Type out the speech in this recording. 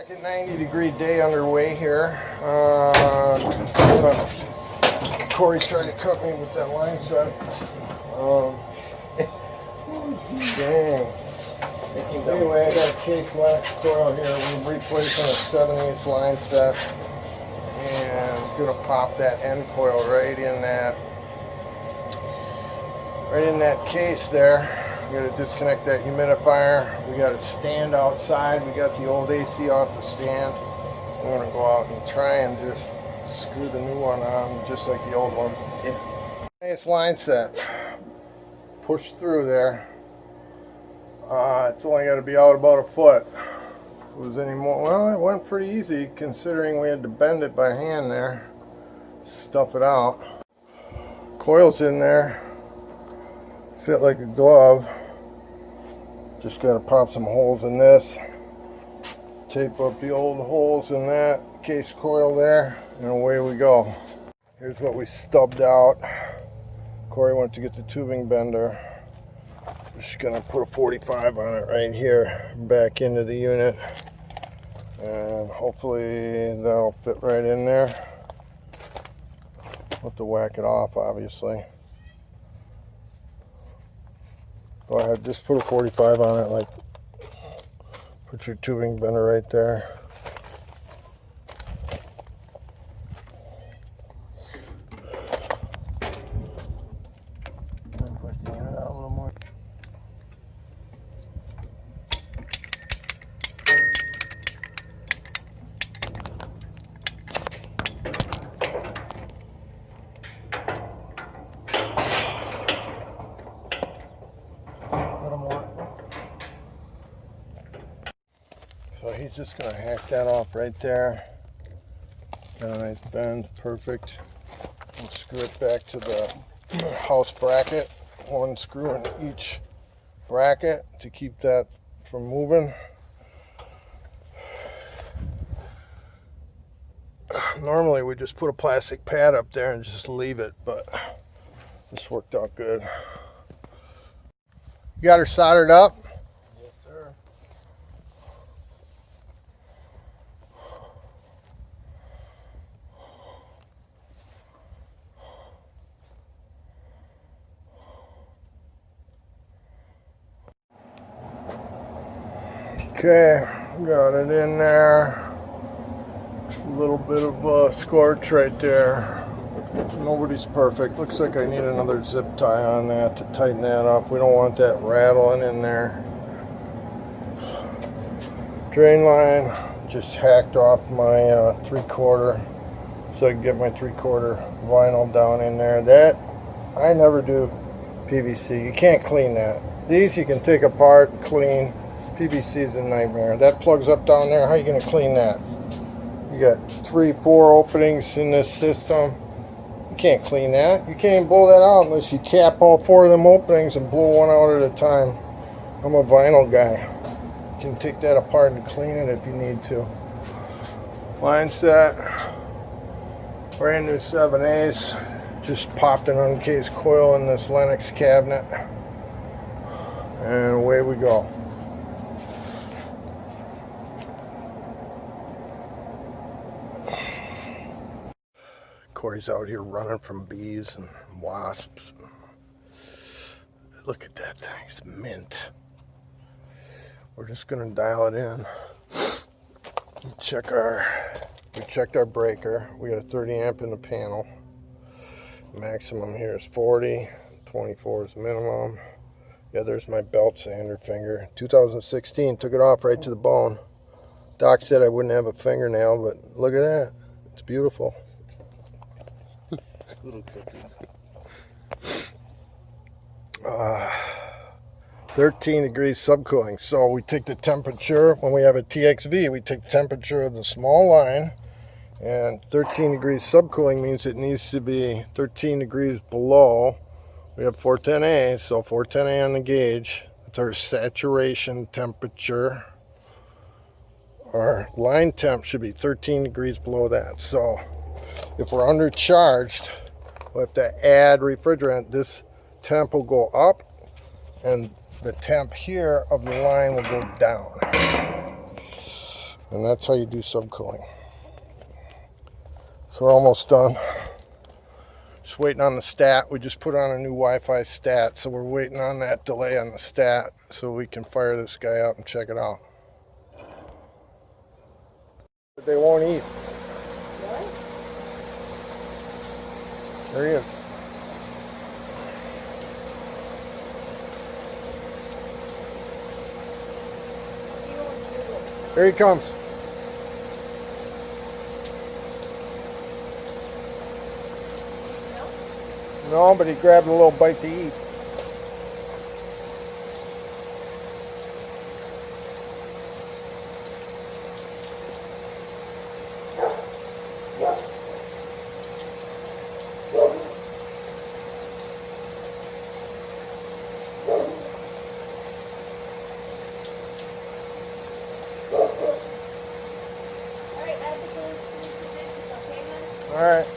Second 90-degree day underway here. Corey tried to cut me with that line set. Dang. Anyway, I got a case Lennox coil here. We're replacing a 7/8 line set. And I'm gonna pop that end coil right in that case there. We got to disconnect that humidifier. We got a stand outside. We got the old AC off the stand. We're going to go out and try and just screw the new one on just like the old one. Yeah. Nice line set. Push through there. It's only got to be out about a foot. If it was any more, well, it went pretty easy considering we had to bend it by hand there. Stuff it out. Coil's in there. Fit like a glove. Just got to pop some holes in this, tape up the old holes in that case coil there, and away we go. Here's what we stubbed out. Corey went to get the tubing bender. Just gonna put a 45 on it right here, back into the unit, and hopefully that'll fit right in there. We'll have to whack it off, obviously. Go ahead, just put a 45 on it, like put your tubing bender right there. Push the unit out a little more. So he's just going to hack that off right there. Got a nice bend, perfect. And screw it back to the house bracket. One screw in each bracket to keep that from moving. Normally we just put a plastic pad up there and just leave it, but this worked out good. You got her soldered up? Yes, sir. Okay, got it in there. A little bit of a scorch right there. Nobody's perfect. Looks like I need another zip tie on that to tighten that up. We don't want that rattling in there. Drain line, just hacked off my 3/4 so I can get my 3/4 vinyl down in there. That, I never do PVC. You can't clean that. These you can take apart and clean. PVC is a nightmare. That plugs up down there. How are you going to clean that? You got 3-4 openings in this system. You can't clean that. You can't even blow that out unless you cap all 4 of them openings and blow one out at a time. I'm a vinyl guy. You can take that apart and clean it if you need to. Line set. Brand new 7/8. Just popped an uncased coil in this Lennox cabinet. And away we go. Corey's out here running from bees and wasps. Look at that thing, it's mint. We're just gonna dial it in. We checked our breaker. We got a 30 amp in the panel. Maximum here is 40, 24 is minimum. Yeah, there's my belt sander finger. 2016, took it off right to the bone. Doc said I wouldn't have a fingernail, but look at that, it's beautiful. Little cookie. 13 degrees subcooling. So we take the temperature, when we have a TXV, we take the temperature of the small line, and 13 degrees subcooling means it needs to be 13 degrees below. We have 410A, so 410A on the gauge. That's our saturation temperature. Our line temp should be 13 degrees below that. So if we're undercharged, we'll have to add refrigerant. This temp will go up and the temp here of the line will go down. And that's how you do subcooling. So we're almost done. Just waiting on the stat. We just put on a new Wi-Fi stat, so we're waiting on that delay on the stat so we can fire this guy up and check it out. But they won't eat. Really? There he is. Here he comes. No, but he grabbed a little bite to eat. All right.